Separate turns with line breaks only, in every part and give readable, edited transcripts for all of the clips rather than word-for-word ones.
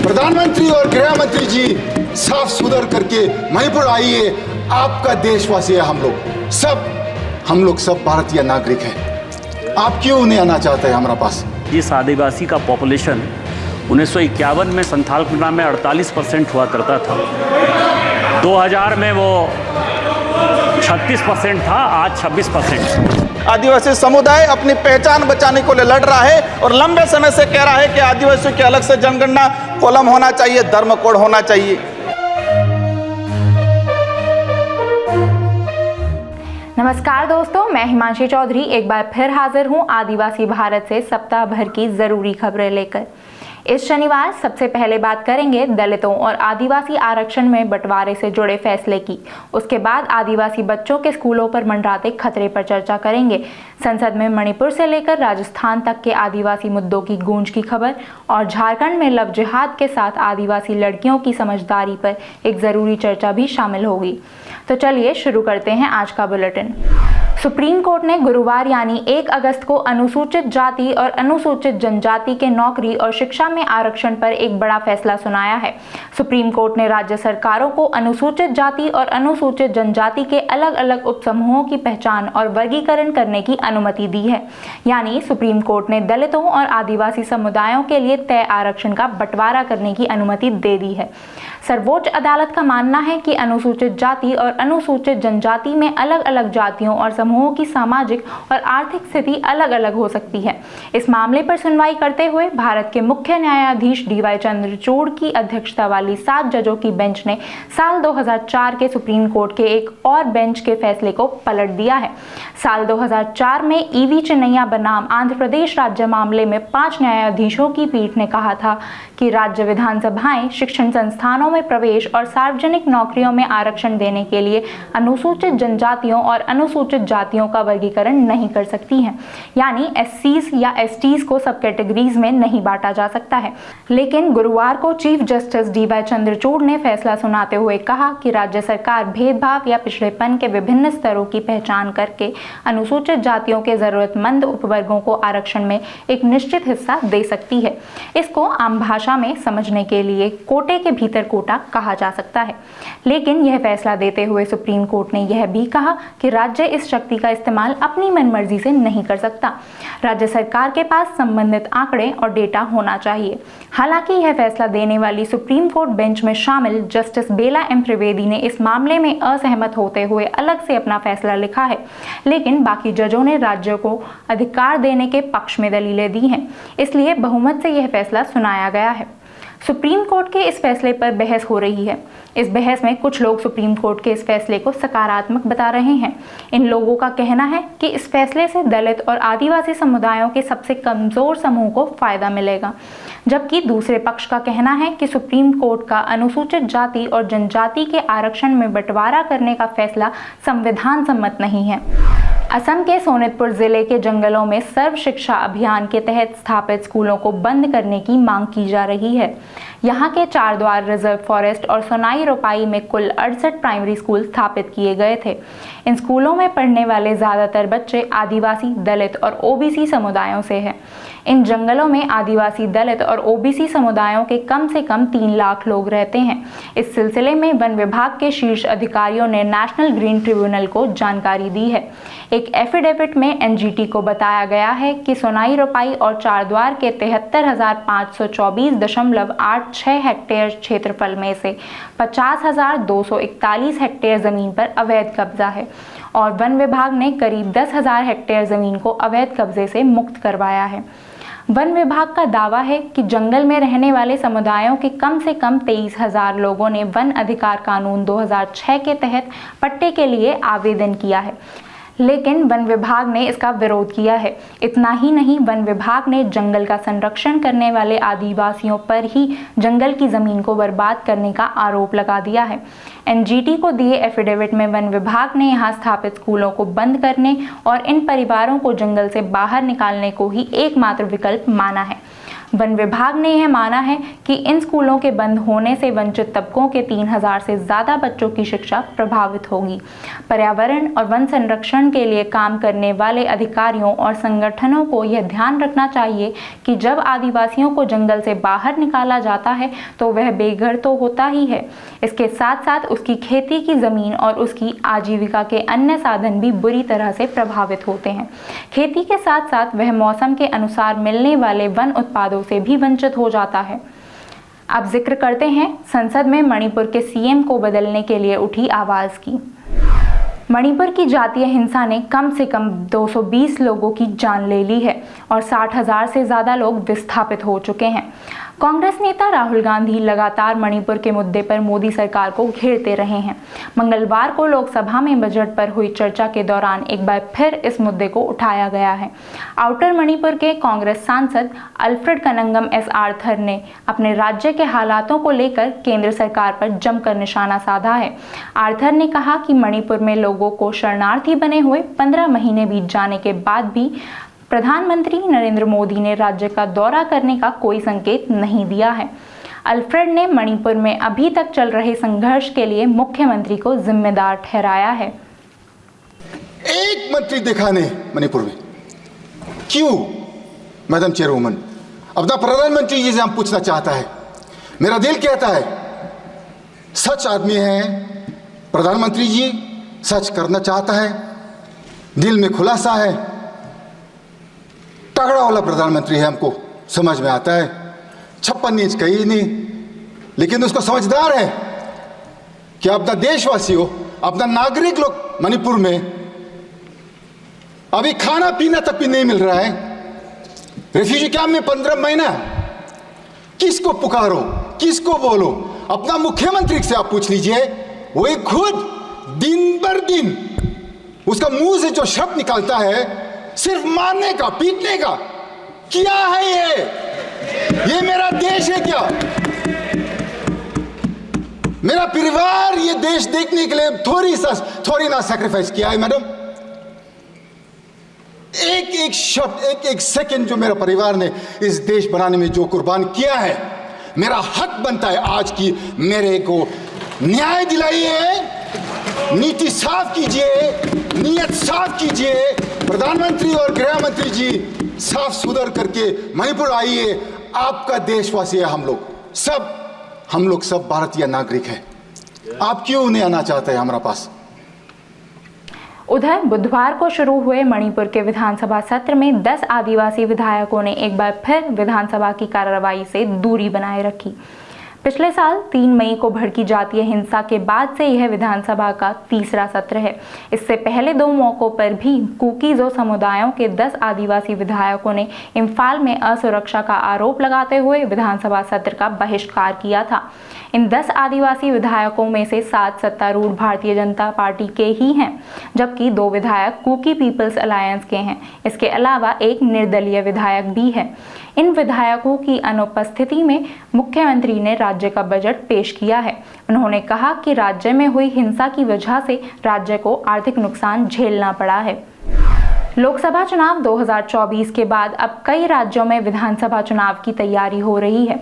प्रधानमंत्री और गृह मंत्री जी साफ सुधर करके मणिपुर आइए। आपका देशवासी है हम लोग सब भारतीय नागरिक हैं। आप क्यों नहीं आना चाहते हैं हमारा पास?
जिस आदिवासी का पॉपुलेशन 1951 में संथालपना में 48% हुआ करता था, 2000 में वो 36% था, आज 26%।
आदिवासी समुदाय अपनी पहचान बचाने को लड़ रहा है और लंबे समय से कह रहा है कि आदिवासियों की अलग से जनगणना कॉलम होना चाहिए, धर्म कोड होना चाहिए।
नमस्कार दोस्तों, मैं हिमांशी चौधरी एक बार फिर हाजिर हूं आदिवासी भारत से सप्ताह भर की जरूरी खबरें लेकर। इस शनिवार सबसे पहले बात करेंगे दलितों और आदिवासी आरक्षण में बंटवारे से जुड़े फैसले की। उसके बाद आदिवासी बच्चों के स्कूलों पर मंडराते खतरे पर चर्चा करेंगे। संसद में मणिपुर से लेकर राजस्थान तक के आदिवासी मुद्दों की गूंज की खबर और झारखंड में लव जिहाद के साथ आदिवासी लड़कियों की समझदारी पर एक जरूरी चर्चा भी शामिल होगी। तो चलिए शुरू करते हैं आज का बुलेटिन। सुप्रीम कोर्ट ने गुरुवार यानी 1 अगस्त को अनुसूचित जाति और अनुसूचित जनजाति के नौकरी और शिक्षा में आरक्षण पर एक बड़ा फैसला सुनाया है। सुप्रीम कोर्ट ने राज्य सरकारों को अनुसूचित जाति और अनुसूचित जनजाति के अलग अलग उपसमूहों की पहचान और वर्गीकरण करने की अनुमति दी है। यानी सुप्रीम कोर्ट ने दलितों और आदिवासी समुदायों के लिए तय आरक्षण का बंटवारा करने की अनुमति दे दी है। सर्वोच्च अदालत का मानना है कि अनुसूचित जाति और अनुसूचित जनजाति में अलग अलग जातियों और समूहों की सामाजिक और आर्थिक स्थिति अलग अलग हो सकती है। इस मामले पर सुनवाई करते हुए भारत के मुख्य न्यायाधीश DY चंद्रचूड़ की अध्यक्षता वाली 7 जजों की बेंच ने साल 2004 के सुप्रीम कोर्ट के एक और बेंच के फैसले को पलट दिया है। साल 2004 में EV चिन्नैया बनाम आंध्र प्रदेश राज्य मामले में 5 न्यायाधीशों की पीठ ने कहा था कि राज्य विधानसभाएं शिक्षण संस्थानों में प्रवेश और सार्वजनिक नौकरियों में आरक्षण देने के लिए अनुसूचित जनजातियों और अनुसूचित जातियों का वर्गीकरण नहीं कर सकती हैं। यानी SCs या STs को सब कैटेगरीज में नहीं बांटा जा सकता है। लेकिन गुरुवार को चीफ जस्टिस DY चंद्रचूड़ ने फैसला सुनाते हुए कहा कि राज्य सरकार भेदभाव या पिछड़ेपन के विभिन्न स्तरों की पहचान करके अनुसूचित जातियों के जरूरतमंद उपवर्गों को आरक्षण में एक निश्चित हिस्सा दे सकती है। इसको आम भाषा में समझने के लिए कोटे के भीतर कोटा कहा जा सकता है। लेकिन यह फैसला देते हुए सुप्रीम कोर्ट ने यह भी कहा कि राज्य इस शक्ति का इस्तेमाल अपनी मनमर्जी से नहीं कर सकता। राज्य सरकार के पास संबंधित आंकड़े और डेटा होना चाहिए। हालांकि यह फैसला देने वाली सुप्रीम कोर्ट बेंच में शामिल जस्टिस बेला M त्रिवेदी ने इस मामले में असहमत होते हुए अलग से अपना फैसला लिखा है। लेकिन बाकी जजों ने राज्यों को अधिकार देने के पक्ष में दलीलें दी हैं, इसलिए बहुमत से यह फैसला सुनाया गया है। सुप्रीम कोर्ट के इस फैसले पर बहस हो रही है। इस बहस में कुछ लोग सुप्रीम कोर्ट के इस फैसले को सकारात्मक बता रहे हैं। इन लोगों का कहना है कि इस फैसले से दलित और आदिवासी समुदायों के सबसे कमजोर समूह को फायदा मिलेगा, जबकि दूसरे पक्ष का कहना है कि सुप्रीम कोर्ट का अनुसूचित जाति और जनजाति के आरक्षण में बंटवारा करने का फैसला संविधान सम्मत नहीं है। असम के सोनितपुर जिले के जंगलों में सर्व शिक्षा अभियान के तहत स्थापित स्कूलों को बंद करने की मांग की जा रही है। यहाँ के चारद्वार रिजर्व फॉरेस्ट और सोनाई रोपाई में कुल 68 प्राइमरी स्कूल स्थापित किए गए थे। इन स्कूलों में पढ़ने वाले ज्यादातर बच्चे आदिवासी, दलित और OBC समुदायों से हैं। इन जंगलों में आदिवासी, दलित और OBC समुदायों के कम से कम 3 लाख लोग रहते हैं। इस सिलसिले में वन विभाग के शीर्ष अधिकारियों ने नेशनल ग्रीन ट्रिब्यूनल को जानकारी दी है। एक एफिडेविट में NGT को बताया गया है कि सोनाई रोपाई और चारद्वार के 73,524.86 हेक्टेयर क्षेत्रफल में से 50,241 हेक्टेयर जमीन पर अवैध कब्जा है और वन विभाग ने करीब 10,000 हेक्टेयर जमीन को अवैध कब्जे से मुक्त करवाया है। वन विभाग का दावा है कि जंगल में रहने वाले समुदायों के कम से कम 23,000 लोगों ने वन अधिकार कानून 2006 के तहत पट्टे के लिए आवेदन किया है, लेकिन वन विभाग ने इसका विरोध किया है। इतना ही नहीं, वन विभाग ने जंगल का संरक्षण करने वाले आदिवासियों पर ही जंगल की जमीन को बर्बाद करने का आरोप लगा दिया है। NGT को दिए एफिडेविट में वन विभाग ने यहां स्थापित स्कूलों को बंद करने और इन परिवारों को जंगल से बाहर निकालने को ही एकमात्र विकल्प माना है। वन विभाग ने यह माना है कि इन स्कूलों के बंद होने से वंचित तबकों के 3000 से ज़्यादा बच्चों की शिक्षा प्रभावित होगी। पर्यावरण और वन संरक्षण के लिए काम करने वाले अधिकारियों और संगठनों को यह ध्यान रखना चाहिए कि जब आदिवासियों को जंगल से बाहर निकाला जाता है तो वह बेघर तो होता ही है, इसके साथ साथ उसकी खेती की ज़मीन और उसकी आजीविका के अन्य साधन भी बुरी तरह से प्रभावित होते हैं। खेती के साथ साथ वह मौसम के अनुसार मिलने वाले वन उत्पादों से भी वंचित हो जाता है। अब जिक्र करते हैं संसद में मणिपुर के सीएम को बदलने के लिए उठी आवाज़ की। मणिपुर की जातीय हिंसा ने कम से कम 220 लोगों की जान ले ली है और 60,000 से ज़्यादा लोग विस्थापित हो चुके हैं। कांग्रेस नेता राहुल गांधी लगातार मणिपुर के मुद्दे पर मोदी सरकार को घेरते रहे हैं। मंगलवार को लोकसभा में बजट पर हुई चर्चा के दौरान एक बार फिर इस मुद्दे को उठाया गया है। आउटर मणिपुर के कांग्रेस सांसद अल्फ्रेड कनंगम एस आर्थर ने अपने राज्य के हालातों को लेकर केंद्र सरकार पर जमकर निशाना साधा है। आर्थर ने कहा कि मणिपुर में लोगों को शरणार्थी बने हुए 15 महीने बीत जाने के बाद भी प्रधानमंत्री नरेंद्र मोदी ने राज्य का दौरा करने का कोई संकेत नहीं दिया है। अल्फ्रेड ने मणिपुर में अभी तक चल रहे संघर्ष के लिए मुख्यमंत्री को जिम्मेदार ठहराया है।
एक मंत्री देखा नहीं मणिपुर में, क्यों? मैडम चेयरवुमन, अपना प्रधानमंत्री जी से हम पूछना चाहता है। मेरा दिल कहता है सच आदमी है प्रधानमंत्री जी, सच करना चाहता है, दिल में खुलासा है, तगड़ा वाला प्रधानमंत्री है, हमको समझ में आता है। 56 इंच कहीं नहीं, लेकिन उसको समझदार है कि अपना देशवासियों, अपना नागरिक लोग मणिपुर में अभी खाना पीना तक भी नहीं मिल रहा है। रेफ्यूजी कैंप में 15 महीना, किसको पुकारो, किसको बोलो? अपना मुख्यमंत्री से आप पूछ लीजिए, वो एक खुद दिन बर दिन उसका मुंह से जो शब्द निकालता है सिर्फ मारने का, पीटने का। क्या है ये मेरा देश है क्या? मेरा परिवार ये देश देखने के लिए थोड़ी ना सैक्रिफाइस किया है मैडम। एक एक शब्द, एक एक सेकंड जो मेरा परिवार ने इस देश बनाने में जो कुर्बान किया है, मेरा हक बनता है आज की मेरे को न्याय दिलाइए, नीति साफ कीजिए, नीयत साफ कीजिए। प्रधानमंत्री और गृह मंत्री जी साफ सुधर करके मणिपुर आइए। आपका देशवासी है, हम लोग सब भारतीय नागरिक हैं। आप क्यों नहीं आना चाहते हैं हमारा पास?
उधर बुधवार को शुरू हुए मणिपुर के विधानसभा सत्र में 10 आदिवासी विधायकों ने एक बार फिर विधानसभा की कार्रवाई से दूरी बनाए रखी। पिछले साल 3 मई को भड़की जातीय हिंसा के बाद से यह विधानसभा का तीसरा सत्र है। इससे पहले 2 मौकों पर भी कुकीज़ो समुदायों के 10 आदिवासी विधायकों ने इम्फाल में असुरक्षा का आरोप लगाते हुए विधानसभा सत्र का बहिष्कार किया था। इन 10 आदिवासी विधायकों में से 7 सत्तारूढ़ भारतीय जनता पार्टी के ही हैं, जबकि 2 विधायक कुकी पीपल्स अलायंस के हैं। इसके अलावा एक निर्दलीय विधायक भी है। इन विधायकों की अनुपस्थिति में मुख्यमंत्री ने राज्य का बजट पेश किया है। उन्होंने कहा कि राज्य में हुई हिंसा की वजह से राज्य को आर्थिक नुकसान झेलना पड़ा है। लोकसभा चुनाव 2024 के बाद अब कई राज्यों में विधानसभा चुनाव की तैयारी हो रही है।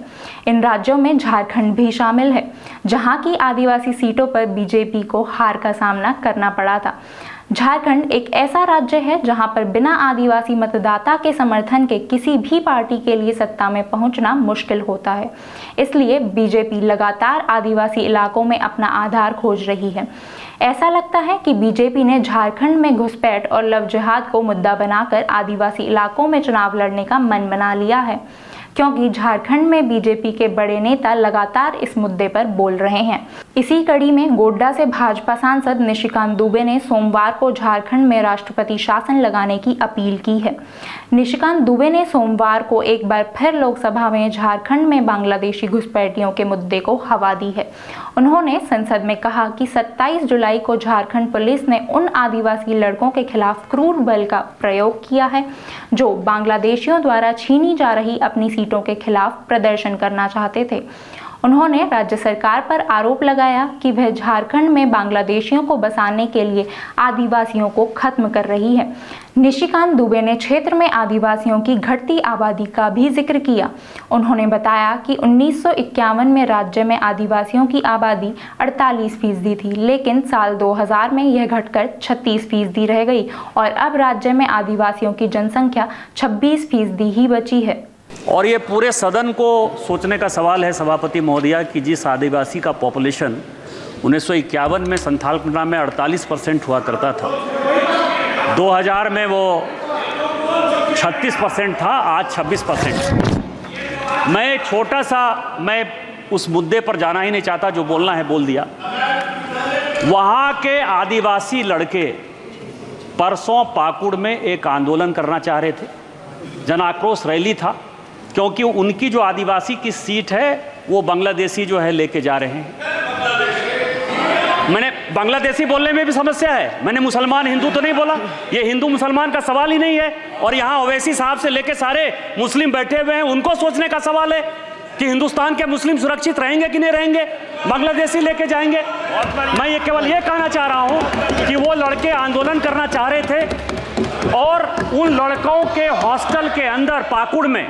इन राज्यों में झारखंड भी शामिल है, जहां की आदिवासी सीटों पर बीजेपी को हार का सामना करना पड़ा था। झारखंड एक ऐसा राज्य है जहां पर बिना आदिवासी मतदाता के समर्थन के किसी भी पार्टी के लिए सत्ता में पहुंचना मुश्किल होता है। इसलिए बीजेपी लगातार आदिवासी इलाकों में अपना आधार खोज रही है। ऐसा लगता है कि बीजेपी ने झारखंड में घुसपैठ और लव जिहाद को मुद्दा बनाकर आदिवासी इलाकों में चुनाव लड़ने का मन बना लिया है, क्योंकि झारखंड में बीजेपी के बड़े नेता लगातार इस मुद्दे पर बोल रहे हैं। इसी कड़ी में गोड्डा से भाजपा सांसद निशिकांत दुबे ने सोमवार को झारखंड में राष्ट्रपति शासन लगाने की अपील की है। निशिकांत दुबे ने सोमवार को एक बार फिर लोकसभा में झारखंड में बांग्लादेशी घुसपैठियों के मुद्दे को हवा दी है। उन्होंने संसद में कहा कि 27 जुलाई को झारखंड पुलिस ने उन आदिवासी लड़कों के खिलाफ क्रूर बल का प्रयोग किया है जो बांग्लादेशियों द्वारा छीनी जा रही अपनी सीटों के खिलाफ प्रदर्शन करना चाहते थे। उन्होंने राज्य सरकार पर आरोप लगाया कि वह झारखंड में बांग्लादेशियों को बसाने के लिए आदिवासियों को खत्म कर रही है। निशिकांत दुबे ने क्षेत्र में आदिवासियों की घटती आबादी का भी जिक्र किया। उन्होंने बताया कि 1951 में राज्य में आदिवासियों की आबादी 48% थी, लेकिन साल 2000 में यह घटकर 36% रह गई और अब राज्य में आदिवासियों की जनसंख्या 26% ही बची है।
और ये पूरे सदन को सोचने का सवाल है सभापति महोदया कि जिस आदिवासी का पॉपुलेशन 1951 में संथालकुंडा में 48% हुआ करता था, 2000 में वो 36% था, आज 26%। मैं उस मुद्दे पर जाना ही नहीं चाहता, जो बोलना है बोल दिया। वहाँ के आदिवासी लड़के परसों पाकुड़ में एक आंदोलन करना चाह रहे थे, जन आक्रोश रैली था, क्योंकि उनकी जो आदिवासी की सीट है वो बांग्लादेशी जो है लेके जा रहे हैं। मैंने बांग्लादेशी बोलने में भी समस्या है, मैंने मुसलमान हिंदू तो नहीं बोला, ये हिंदू मुसलमान का सवाल ही नहीं है। और यहाँ ओवैसी साहब से लेके सारे मुस्लिम बैठे हुए हैं, उनको सोचने का सवाल है कि हिंदुस्तान के मुस्लिम सुरक्षित रहेंगे कि नहीं रहेंगे, बांग्लादेशी लेके जाएंगे। मैं ये केवल ये कहना चाह रहा हूँ कि वो लड़के आंदोलन करना चाह रहे थे और उन लड़कों के हॉस्टल के अंदर पाकुड़ में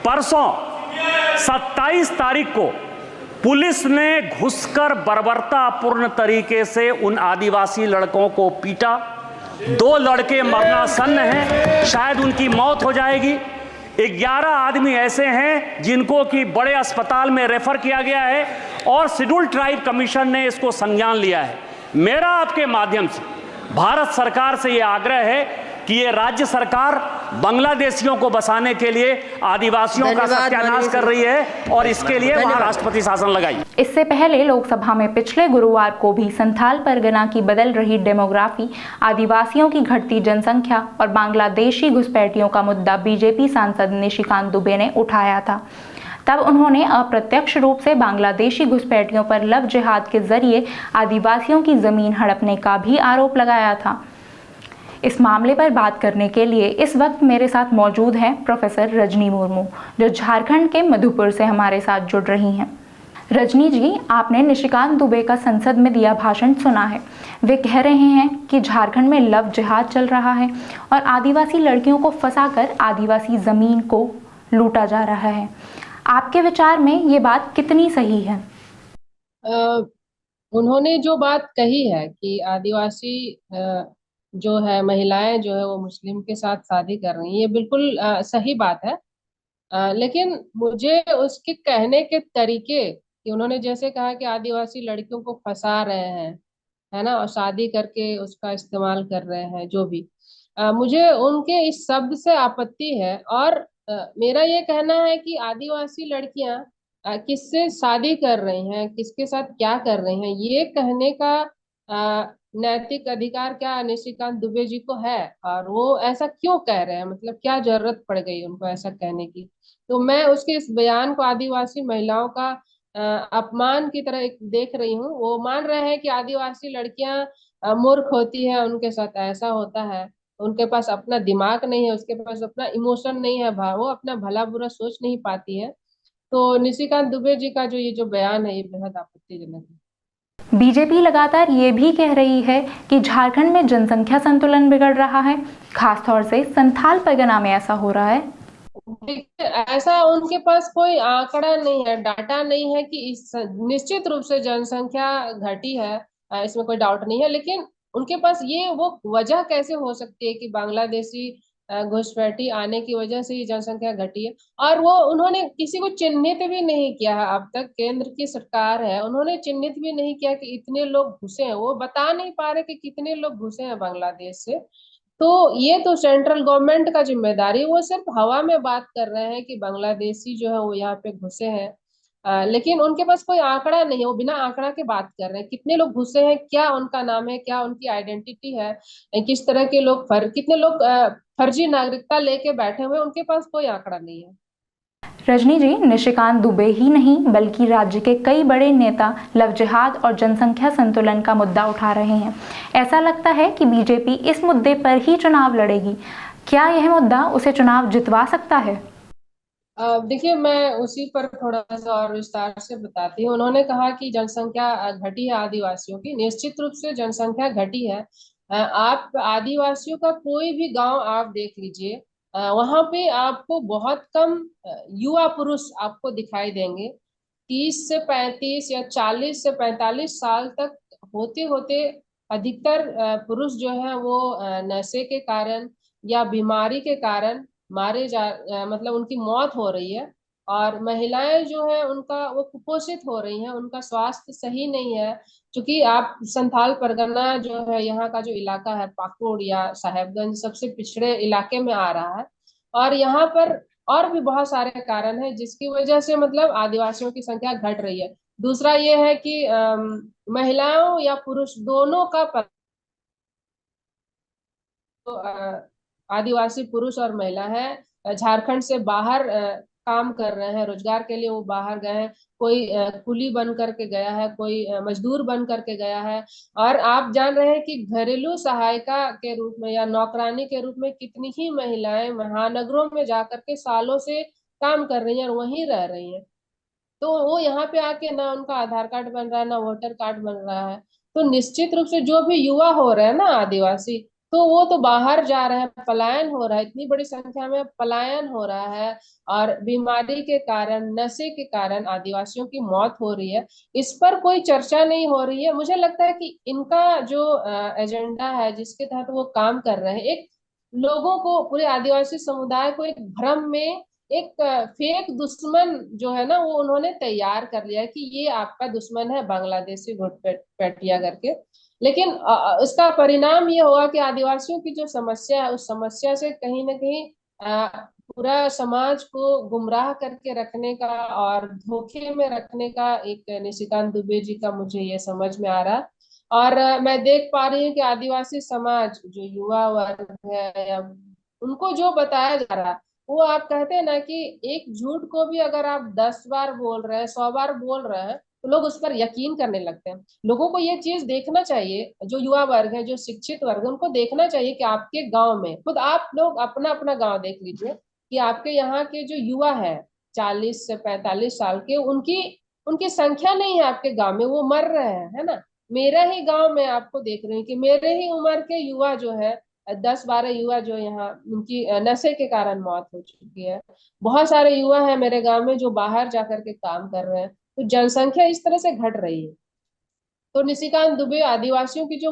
परसों 27 तारीख को पुलिस ने घुसकर बर्बरतापूर्ण तरीके से उन आदिवासी लड़कों को पीटा। 2 लड़के मरणासन्न हैं, शायद उनकी मौत हो जाएगी। 11 आदमी ऐसे हैं जिनको कि बड़े अस्पताल में रेफर किया गया है और शेड्यूल ट्राइब कमीशन ने इसको संज्ञान लिया है। मेरा आपके माध्यम से भारत सरकार से ये आग्रह है कि ये राज्य सरकार बांग्लादेशियों को बसाने के लिए आदिवासियों का सत्यानाश कर रही है और इसके लिए वहां राष्ट्रपति शासन लगाई।
इससे पहले लोकसभा में पिछले गुरुवार को भी संथाल परगना की बदल रही डेमोग्राफी, आदिवासियों की घटती जनसंख्या और बांग्लादेशी घुसपैठियों का मुद्दा बीजेपी सांसद निशिकांत दुबे ने उठाया था। तब उन्होंने अप्रत्यक्ष रूप से बांग्लादेशी घुसपैठियों पर लव जिहाद के जरिए आदिवासियों की जमीन हड़पने का भी आरोप लगाया था। इस मामले पर बात करने के लिए इस वक्त मेरे साथ मौजूद हैं प्रोफेसर रजनी मुर्मू, जो झारखंड के मधुपुर से हमारे साथ जुड़ रही हैं। रजनी जी, आपने निशिकांत दुबे का संसद में दिया भाषण सुना है। वे कह रहे हैं कि झारखंड में लव जिहाद चल रहा है और आदिवासी लड़कियों को फंसाकर आदिवासी जमीन को लूटा जा रहा है। आपके विचार में ये बात कितनी सही है?
उन्होंने जो बात कही है कि आदिवासी जो है महिलाएं जो है वो मुस्लिम के साथ शादी कर रही हैं, ये बिल्कुल सही बात है। लेकिन मुझे उसके कहने के तरीके, कि उन्होंने जैसे कहा कि आदिवासी लड़कियों को फंसा रहे हैं, है ना, और शादी करके उसका इस्तेमाल कर रहे हैं, जो भी मुझे उनके इस शब्द से आपत्ति है। और मेरा ये कहना है कि आदिवासी लड़कियां किससे शादी कर रही हैं, किसके साथ क्या कर रही हैं, ये कहने का नैतिक अधिकार क्या निशिकांत दुबे जी को है, और वो ऐसा क्यों कह रहे हैं, मतलब क्या जरूरत पड़ गई उनको ऐसा कहने की। तो मैं उसके इस बयान को आदिवासी महिलाओं का अपमान की तरह देख रही हूँ। वो मान रहे हैं कि आदिवासी लड़कियां मूर्ख होती है, उनके साथ ऐसा होता है, उनके पास अपना दिमाग नहीं है, उसके पास अपना इमोशन नहीं है, वो अपना भला बुरा सोच नहीं पाती है। तो निशिकांत दुबे जी का ये जो बयान है, ये बेहद आपत्तिजनक है।
बीजेपी लगातार ये भी कह रही है कि झारखंड में जनसंख्या संतुलन बिगड़ रहा है, खासतौर से संथाल परगना में ऐसा हो रहा है।
ऐसा उनके पास कोई आंकड़ा नहीं है, डाटा नहीं है कि निश्चित रूप से जनसंख्या घटी है, इसमें कोई डाउट नहीं है। लेकिन उनके पास वो वजह कैसे हो सकती है कि बांग्लादेशी घुसपैठी आने की वजह से ही जनसंख्या घटी है, और वो उन्होंने किसी को चिन्हित भी नहीं किया है। अब तक केंद्र की सरकार है, उन्होंने चिन्हित भी नहीं किया कि इतने लोग घुसे हैं, वो बता नहीं पा रहे कि कितने लोग घुसे हैं बांग्लादेश से। तो ये तो सेंट्रल गवर्नमेंट का जिम्मेदारी, वो सिर्फ हवा में बात कर रहे हैं कि बांग्लादेशी जो है वो यहाँ पे घुसे हैं, लेकिन उनके पास कोई आंकड़ा नहीं है, वो बिना आंकड़ा के बात कर रहे हैं। कितने लोग घुसे हैं, क्या उनका नाम है, क्या उनकी आइडेंटिटी है, किस तरह के लोग कितने लोग फर्जी नागरिकता लेके बैठे हुए, उनके पास कोई आंकड़ा नहीं है।
रजनी जी, निशिकांत दुबे ही नहीं बल्कि राज्य के कई बड़े नेता लव जिहाद और जनसंख्या संतुलन का मुद्दा उठा रहे हैं। ऐसा लगता है कि बीजेपी इस मुद्दे पर ही चुनाव लड़ेगी। क्या यह मुद्दा उसे चुनाव जितवा सकता है?
देखिए, मैं उसी पर थोड़ा सा और विस्तार से बताती हूँ। उन्होंने कहा कि जनसंख्या घटी है आदिवासियों की, निश्चित रूप से जनसंख्या घटी है। आप आदिवासियों का कोई भी गांव आप देख लीजिए, वहां पे आपको बहुत कम युवा पुरुष आपको दिखाई देंगे। 30 से 35 या 40 से 45 साल तक होते होते अधिकतर पुरुष जो है वो नशे के कारण या बीमारी के कारण मतलब उनकी मौत हो रही है। और महिलाएं जो है उनका वो कुपोषित हो रही हैं, उनका स्वास्थ्य सही नहीं है। क्योंकि आप संथाल परगना जो है, यहाँ का जो इलाका है पाकुड़ या साहेबगंज, सबसे पिछड़े इलाके में आ रहा है। और यहाँ पर और भी बहुत सारे कारण हैं जिसकी वजह से मतलब आदिवासियों की संख्या घट रही है। दूसरा ये है कि महिलाओं या पुरुष दोनों का आदिवासी पुरुष और महिला है झारखंड से बाहर काम कर रहे हैं, रोजगार के लिए वो बाहर गए हैं। कोई कुली बन करके गया है, कोई मजदूर बन करके गया है। और आप जान रहे हैं कि घरेलू सहायिका के रूप में या नौकरानी के रूप में कितनी ही महिलाएं महानगरों में जाकर के सालों से काम कर रही हैं और वहीं रह रही हैं। तो वो यहाँ पे आके ना उनका आधार कार्ड बन रहा है, ना वोटर कार्ड बन रहा है। तो निश्चित रूप से जो भी युवा हो रहे हैं ना आदिवासी, तो वो तो बाहर जा रहे हैं, पलायन हो रहा है, इतनी बड़ी संख्या में पलायन हो रहा है। और बीमारी के कारण, नशे के कारण आदिवासियों की मौत हो रही है। इस पर कोई चर्चा नहीं हो रही है। मुझे लगता है कि इनका जो एजेंडा है जिसके तहत वो काम कर रहे हैं, एक लोगों को, पूरे आदिवासी समुदाय को एक भ्रम में, एक फेक दुश्मन जो है ना वो उन्होंने तैयार कर लिया है कि ये आपका दुश्मन है बांग्लादेशी घुसपैठिया करके। लेकिन इसका परिणाम ये होगा कि आदिवासियों की जो समस्या है उस समस्या से कहीं ना कहीं पूरा समाज को गुमराह करके रखने का और धोखे में रखने का एक निशिकांत दुबे जी का मुझे ये समझ में आ रहा है। और मैं देख पा रही हूँ कि आदिवासी समाज जो युवा वर्ग है या उनको जो बताया जा रहा है, वो आप कहते हैं ना कि एक झूठ को भी अगर आप 10 बार बोल रहे हैं, 100 बार बोल रहे हैं, तो लोग उस पर यकीन करने लगते हैं। लोगों को ये चीज देखना चाहिए, जो युवा वर्ग है, जो शिक्षित वर्ग है, उनको देखना चाहिए कि आपके गांव में, खुद आप लोग अपना अपना गांव देख लीजिए कि आपके यहाँ के जो युवा है 40 से 45 साल के, उनकी उनकी संख्या नहीं है आपके गांव में, वो मर रहे हैं, है ना। मेरा ही गांव में आपको देख रही हूँ कि मेरे ही उम्र के युवा जो है, 10-12 युवा जो यहाँ उनकी नशे के कारण मौत हो चुकी है। बहुत सारे युवा हैं मेरे गांव में जो बाहर जाकर के काम कर रहे हैं। तो जनसंख्या इस तरह से घट रही है। तो निशिकांत दुबे आदिवासियों की जो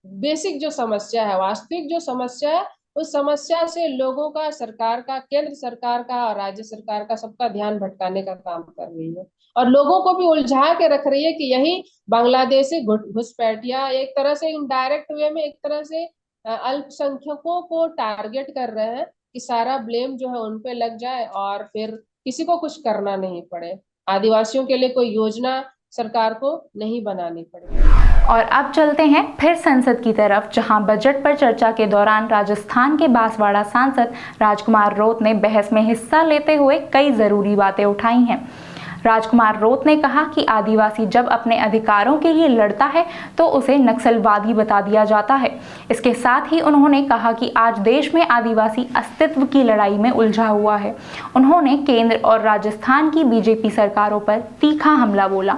बेसिक जो समस्या है, वास्तविक जो समस्या है, उस समस्या से लोगों का, सरकार का, केंद्र सरकार का और राज्य सरकार का, सबका ध्यान भटकाने का काम कर रही है। और लोगों को भी उलझा के रख रही है कि यही बांग्लादेशी घुसपैठिया एक तरह से इनडायरेक्ट वे में एक तरह से अल्पसंख्यकों को टारगेट कर रहे हैं कि सारा ब्लेम जो है उन पे लग जाए और फिर किसी को कुछ करना नहीं पड़े, आदिवासियों के लिए कोई योजना सरकार को नहीं बनानी पड़े।
और अब चलते हैं फिर संसद की तरफ, जहां बजट पर चर्चा के दौरान राजस्थान के बांसवाड़ा सांसद राजकुमार रोत ने बहस में हिस्सा लेते हुए कई जरूरी बातें उठाई हैं। राजकुमार रोत ने कहा कि आदिवासी जब अपने अधिकारों के लिए लड़ता है तो उसे नक्सलवादी बता दिया जाता है। इसके साथ ही उन्होंने कहा कि आज देश में आदिवासी अस्तित्व की लड़ाई में उलझा हुआ है। उन्होंने केंद्र और राजस्थान की बीजेपी सरकारों पर तीखा हमला बोला।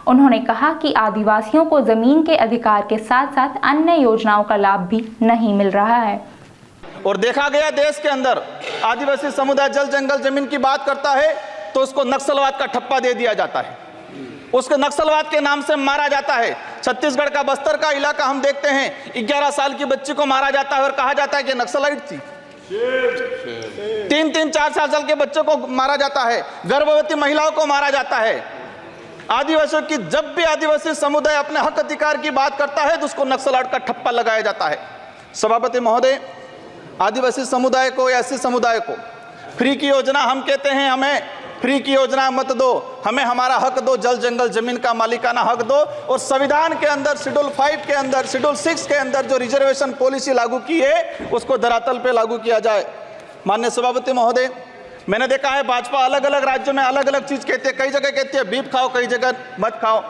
उन्होंने कहा कि आदिवासियों को जमीन के अधिकार के साथ साथ अन्य योजनाओं का लाभ भी नहीं मिल रहा है।
और देखा गया देश के अंदर आदिवासी समुदाय जल जंगल जमीन की बात करता है तो उसको नक्सलवाद का ठप्पा दे दिया जाता है, उसको नक्सलवाद के नाम से मारा जाता है। छत्तीसगढ़ का बस्तर का इलाका हम देखते हैं, 11 साल की बच्ची को मारा जाता है और कहा जाता है कि नक्सलाइट थी। 3-3, 4 साल के बच्चों को मारा जाता है, गर्भवती महिलाओं को मारा जाता है। आदिवासियों की, जब भी आदिवासी समुदाय अपने हक अधिकार की बात करता है तो उसको नक्सलाइट का ठप्पा लगाया जाता है। सभापति महोदय, आदिवासी समुदाय को या एससी समुदाय को फ्री की योजना, हम कहते हैं हमें फ्री की योजना मत दो, हमें हमारा हक दो, जल जंगल जमीन का मालिकाना हक दो। और संविधान के अंदर शेड्यूल 5 के अंदर, शेड्यूल 6 के अंदर जो रिजर्वेशन पॉलिसी लागू की है उसको धरातल पे लागू किया जाए। माननीय सभापति महोदय, मैंने देखा है भाजपा अलग अलग राज्यों में अलग अलग चीज कहती है, कई जगह कहती है बीफ खाओ, कई जगह मत खाओ।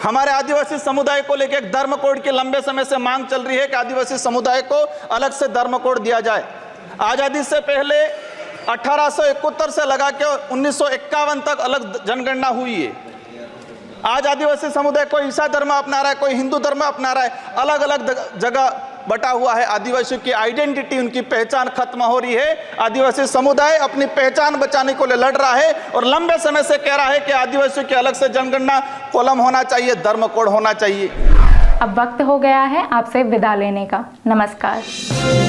हमारे आदिवासी समुदाय को लेकर एक धर्म कोड की लंबे समय से मांग चल रही है कि आदिवासी समुदाय को अलग से धर्म कोड दिया जाए। आजादी से पहले 1871 से लगा के 1951 तक अलग जनगणना हुई है। आज आदिवासी समुदाय कोई ईसा धर्म अपना रहा है, कोई हिंदू धर्म अपना रहा है, अलग अलग जगह बटा हुआ है। आदिवासियों की आइडेंटिटी, उनकी पहचान खत्म हो रही है। आदिवासी समुदाय अपनी पहचान बचाने को लिए लड़ रहा है और लंबे समय से कह रहा है कि आदिवासियों की अलग से जनगणना कॉलम होना चाहिए, धर्म कोड होना चाहिए।
अब वक्त हो गया है आपसे विदा लेने का। नमस्कार।